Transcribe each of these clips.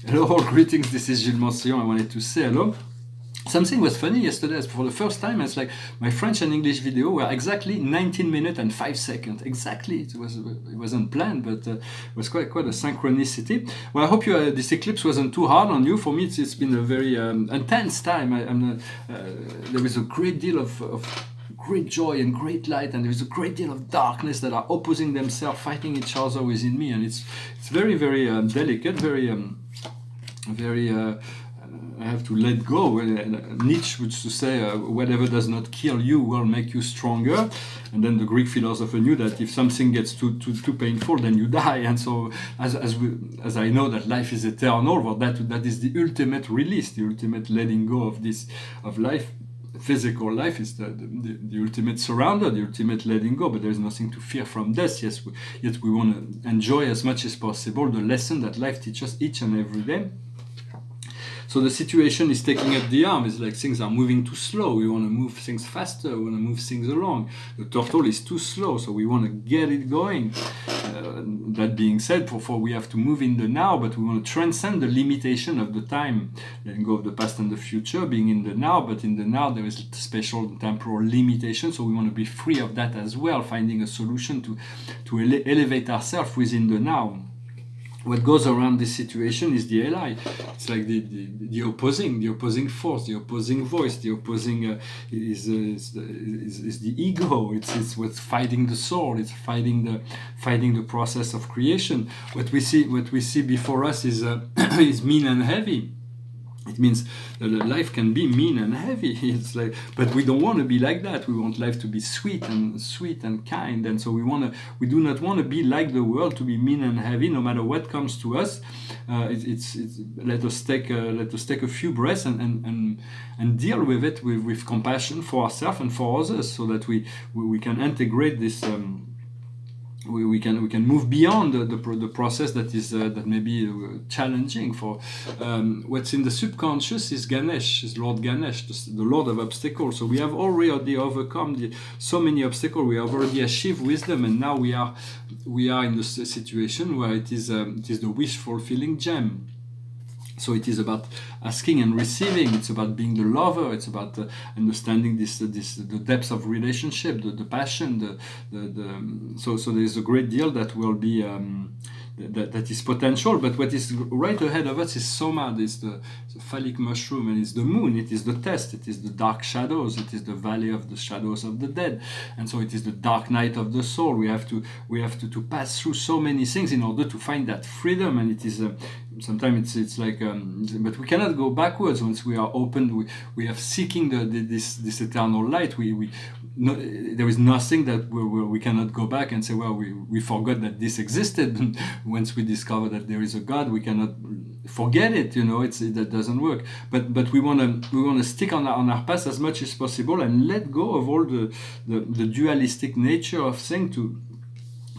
Hello, all greetings. This is Gilles Mansillon. I wanted to say hello. Something was funny yesterday. For the first time, it's like my French and English video were exactly 19 minutes and 5 seconds. Exactly. It wasn't planned, but it was quite a synchronicity. Well, I hope this eclipse wasn't too hard on you. For me, it's been a very intense time. There is a great deal of great joy and great light, and there is a great deal of darkness that are opposing themselves, fighting each other within me, and it's very delicate, very I have to let go. Nietzsche used to say, whatever does not kill you will make you stronger. And then the Greek philosopher knew that if something gets too painful, then you die. And so as I know that life is eternal, well, that is the ultimate release, the ultimate letting go of life. Physical life is the ultimate surrender, the ultimate letting go, but there is nothing to fear from death. Yet we want to enjoy as much as possible the lesson that life teaches each and every day. So the situation is taking up the arm. It's like things are moving too slow. We want to move things faster. We want to move things along. The turtle is too slow, so we want to get it going. That being said, for we have to move in the now, but we want to transcend the limitation of the time. Letting go of the past and the future, being in the now, but in the now there is a special temporal limitation, so we want to be free of that as well, finding a solution to elevate ourselves within the now. What goes around this situation is the ally. It's like the opposing force, the opposing voice, the opposing is the ego. It's what's fighting the soul. It's fighting the process of creation. What we see before us is is mean and heavy. It means that life can be mean and heavy. It's like, but we don't want to be like that. We want life to be sweet and kind. And so we do not want to be like the world, to be mean and heavy, no matter what comes to us. Let us take a few breaths and deal with it with compassion for ourselves and for others, so that we can integrate this. We can move beyond the process that may be challenging. For what's in the subconscious is Ganesh, is Lord Ganesh, the Lord of obstacles. So we have already overcome so many obstacles. We have already achieved wisdom, and now we are in the situation where it is the wish fulfilling gem. So it is about asking and receiving. It's about being the lover. It's about understanding the depths of relationship, the passion. So there is a great deal that will be that is potential. But what is right ahead of us is Soma. It's the phallic mushroom, and it's the moon. It is the test. It is the dark shadows. It is the valley of the shadows of the dead. And so it is the dark night of the soul. We have to pass through so many things in order to find that freedom. And it is sometimes it's like, but we cannot go backwards once we are open. We are seeking this eternal light. There is nothing that we cannot go back and say, well, we forgot that this existed. Once we discover that there is a God, we cannot forget it. That doesn't work. But we want to stick on our path as much as possible and let go of all the dualistic nature of things,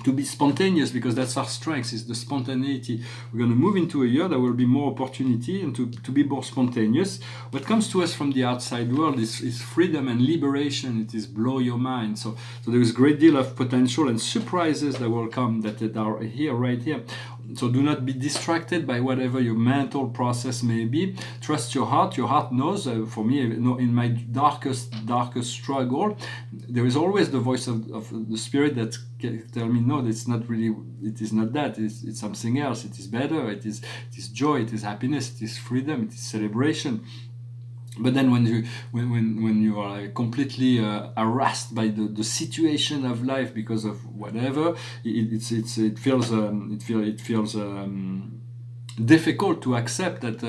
to be spontaneous, because that's our strength, is the spontaneity. We're going to move into a year that will be more opportunity, and to be more spontaneous. What comes to us from the outside world is freedom and liberation. It is blow your mind. So there is a great deal of potential and surprises that will come that are here, right here. So do not be distracted by whatever your mental process may be. Trust your heart. Your heart knows. For me, in my darkest struggle, there is always the voice of the spirit that tell me, no, it's not really. It is not that. It's something else. It is better. It is joy. It is happiness. It is freedom. It is celebration. But then when you are completely harassed by the situation of life because of whatever, it feels difficult to accept that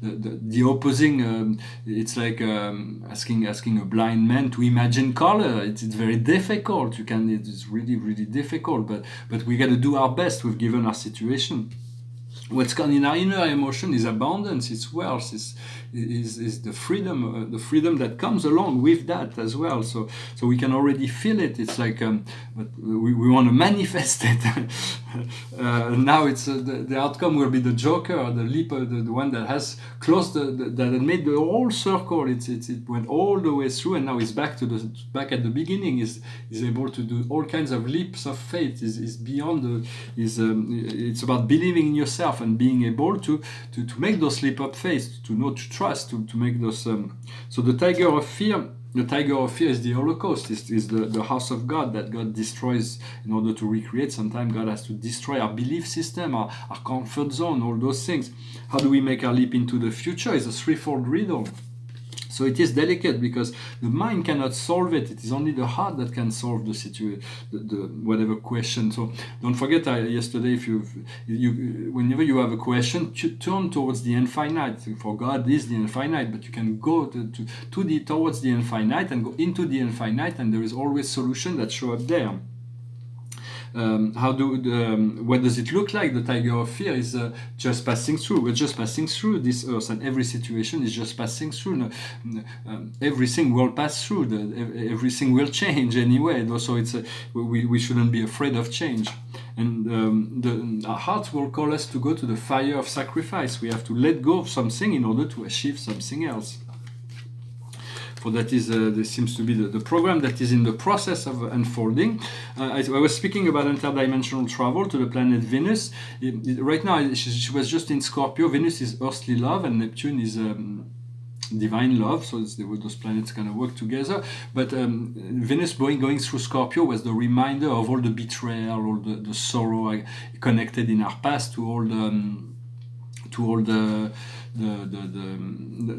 the opposing. It's like asking a blind man to imagine color. It's very difficult. It's really difficult. But we got to do our best. We've given our situation. What's gone in our inner emotion is abundance, it's wealth, is the freedom that comes along with that as well. So we can already feel it. It's like, but we want to manifest it. Now it's the outcome will be the joker, the leap, the one that has closed that made the whole circle. It went all the way through, and now he's back back at the beginning. Is able to do all kinds of leaps of faith. Is beyond it's about believing in yourself and being able to make those leap of faith, to know, to trust, to make those. So the tiger of fear. The tiger of fear is the Holocaust, is the house of God that God destroys in order to recreate. Sometimes God has to destroy our belief system, our comfort zone, all those things. How do we make our leap into the future? Is a threefold riddle. So it is delicate because the mind cannot solve it. It is only the heart that can solve the situation, the whatever question. So don't forget yesterday, if whenever you have a question, turn towards the infinite. For God is the infinite, but you can go towards the infinite and go into the infinite, and there is always solution that show up there. What does it look like? The tiger of fear is just passing through. We're just passing through this earth, and every situation is just passing through. Everything will pass through. Everything will change anyway. So we shouldn't be afraid of change. And our heart will call us to go to the fire of sacrifice. We have to let go of something in order to achieve something else. So that is, this seems to be the program that is in the process of unfolding. I was speaking about interdimensional travel to the planet Venus. Right now, she was just in Scorpio. Venus is earthly love, and Neptune is divine love. So those planets kind of work together. But Venus going through Scorpio was the reminder of all the betrayal, all the sorrow connected in our past to all the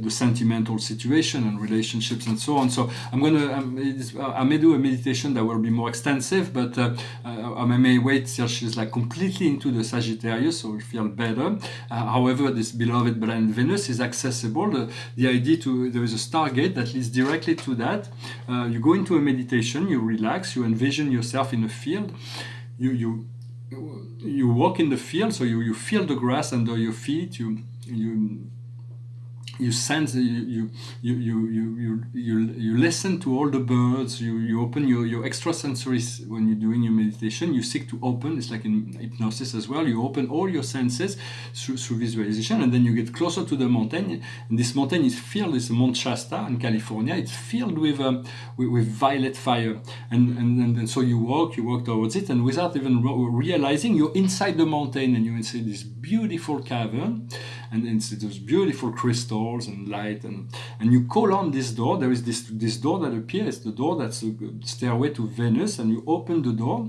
sentimental situation and relationships and so on. So I may do a meditation that will be more extensive, but I may wait till she's like completely into the Sagittarius, so we feel better. However, this beloved planet Venus is accessible. The idea there is a stargate that leads directly to that. You go into a meditation, you relax, you envision yourself in a field, you walk in the field, so you feel the grass under your feet, you sense, you listen to all the birds, you open your extrasensory. When you're doing your meditation, you seek to open, it's like in hypnosis as well, you open all your senses through visualization, and then you get closer to the mountain, and this mountain is filled, it's Mount Shasta in California, it's filled with violet fire, and so you walk towards it, and without even realizing, you're inside the mountain, and you're inside this beautiful cavern, and it's those beautiful crystals and light, and you call on this door. There is this door that appears, the door that's the stairway to Venus, and you open the door.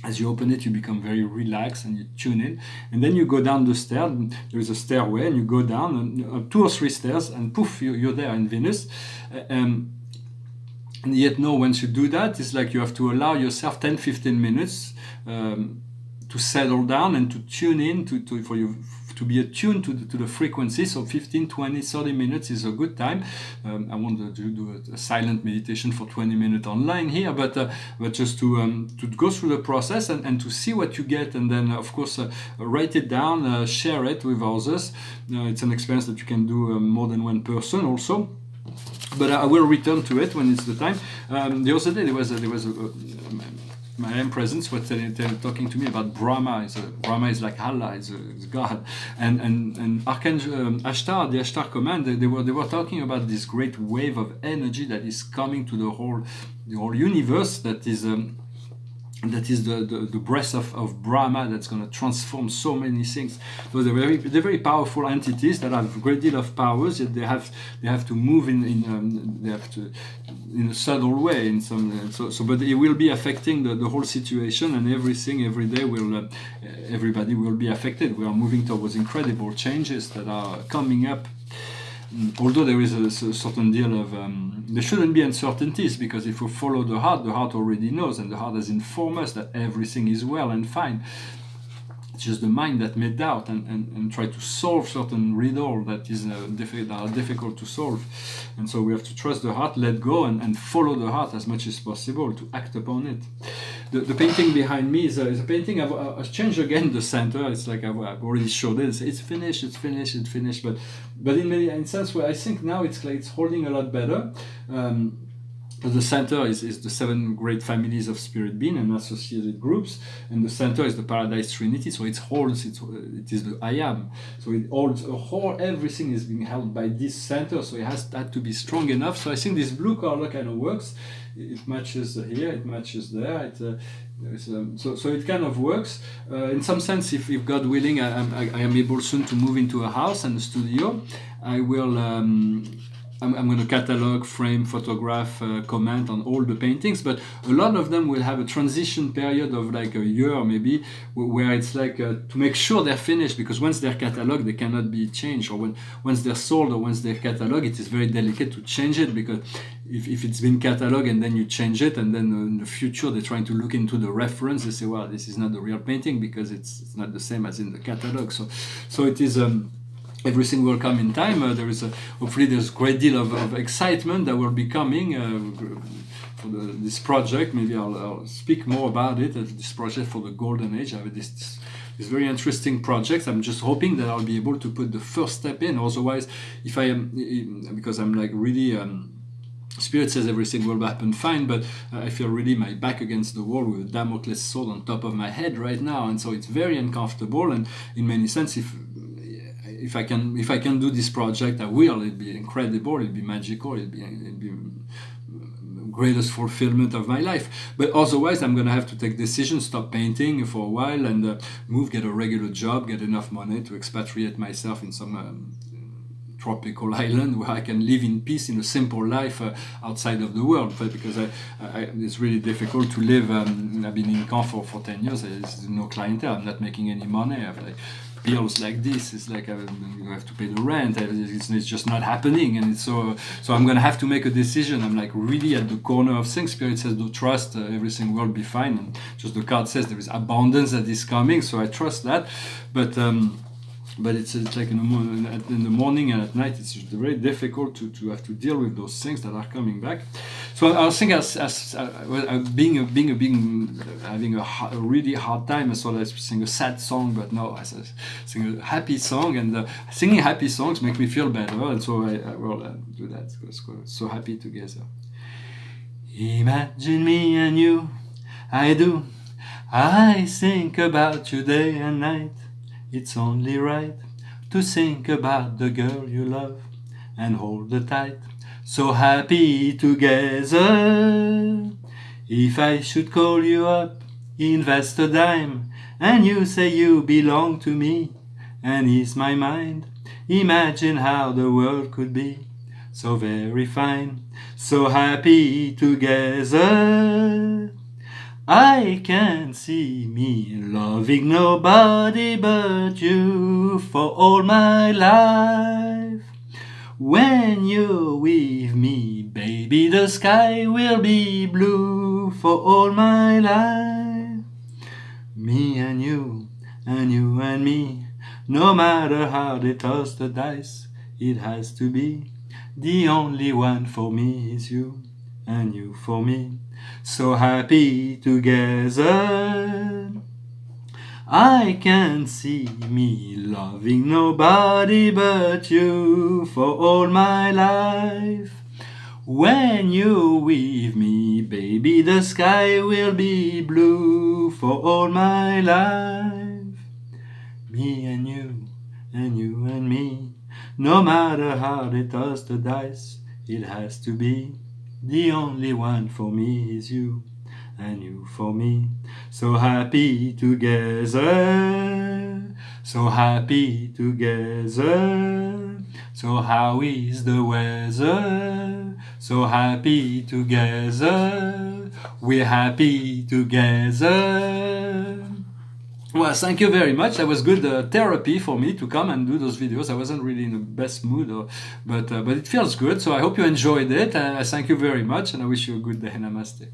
As you open it, you become very relaxed and you tune in, and then you go down the stair. There is a stairway, and you go down and 2 or 3 stairs, and poof, you're there in Venus. And yet, no, once you do that, it's like you have to allow yourself 10-15 minutes to settle down and to tune in to be attuned to the frequency. So 15, 20, 30 minutes is a good time. I want to do a silent meditation for 20 minutes online here, but just to go through the process and to see what you get, and then of course write it down, share it with others. It's an experience that you can do more than one person also. But I will return to it when it's the time. The other day there was my own presence was talking to me about Brahma. Brahma is like Allah, is God, and Archangel Ashtar, the Ashtar command. They were talking about this great wave of energy that is coming to the whole universe. That is the breath of Brahma that's going to transform so many things. So they're very powerful entities that have a great deal of powers. Yet they have to move in a subtle way in some. But it will be affecting the whole situation, and everything every day will everybody will be affected. We are moving towards incredible changes that are coming up. Although there is a certain deal of, there shouldn't be uncertainties, because if we follow the heart already knows, and the heart has informed us that everything is well and fine. It's just the mind that may doubt and try to solve certain riddles that are difficult to solve. And so we have to trust the heart, let go, and follow the heart as much as possible to act upon it. The painting behind me is a painting. I've changed again the center. It's like I've already showed it. It's finished. But in sense where I think now it's holding a lot better. the center is the 7 great families of spirit being and associated groups, and the center is the Paradise Trinity. So it is the I am. So it holds a whole, everything is being held by this center. So it has that to be strong enough. So I think this blue color kind of works. It matches here, it matches there. So it kind of works. In some sense, if God willing, I am able soon to move into a house and a studio. I will. I'm going to catalog, frame, photograph, comment on all the paintings, but a lot of them will have a transition period of like a year maybe, where it's like to make sure they're finished, because once they're cataloged, they cannot be changed, or once they're sold or once they're cataloged, it is very delicate to change it, because if it's been cataloged and then you change it, and then in the future they're trying to look into the reference, they say, well, this is not the real painting because it's not the same as in the catalog. So it is... everything will come in time. Hopefully there's a great deal of excitement that will be coming for this project. Maybe I'll speak more about it, this project for the Golden Age. I have this very interesting project. I'm just hoping that I'll be able to put the first step in. Otherwise, if I am, because I'm like really... Spirit says everything will happen fine, but I feel really my back against the wall with a Damocles sword on top of my head right now, and so it's very uncomfortable. And in many sense, if I can do this project, I will. It'd be incredible. It'd be magical. It'd be greatest fulfillment of my life. But otherwise, I'm gonna have to take decisions, stop painting for a while, and move, get a regular job, get enough money to expatriate myself in some tropical island where I can live in peace in a simple life outside of the world. But because it's really difficult to live. I've been in Caen for 10 years. There's no clientele. I'm not making any money. I have like bills like this. It's like you have to pay the rent. It's just not happening. And it's so I'm gonna have to make a decision. I'm like really at the corner of things. Spirit says, do trust, everything will be fine. And just the card says there is abundance that is coming. So I trust that. But it's like in the morning and at night, it's very difficult to have to deal with those things that are coming back. So I think as having a really hard time, so I sing a sad song, but no, I sing a happy song, and singing happy songs make me feel better, and so I will do that. So happy together. Imagine me and you, I do. I think about you day and night. It's only right to think about the girl you love and hold her tight. So happy together. If I should call you up, invest a dime, and you say you belong to me and ease my mind, imagine how the world could be so very fine. So happy together. I can see me loving nobody but you for all my life. When you're with me, baby, the sky will be blue for all my life. Me and you and me, no matter how they toss the dice, it has to be. The only one for me is you, and you for me. So happy together. I can see me loving nobody but you for all my life. When you're with me, baby, the sky will be blue for all my life. Me and you and me, no matter how they toss the dice, it has to be. The only one for me is you, and you for me. So happy together, so happy together. So how is the weather? So happy together, we're happy together. Well, thank you very much. That was good therapy for me to come and do those videos. I wasn't really in the best mood, but it feels good. So I hope you enjoyed it. I thank you very much, and I wish you a good day. Namaste.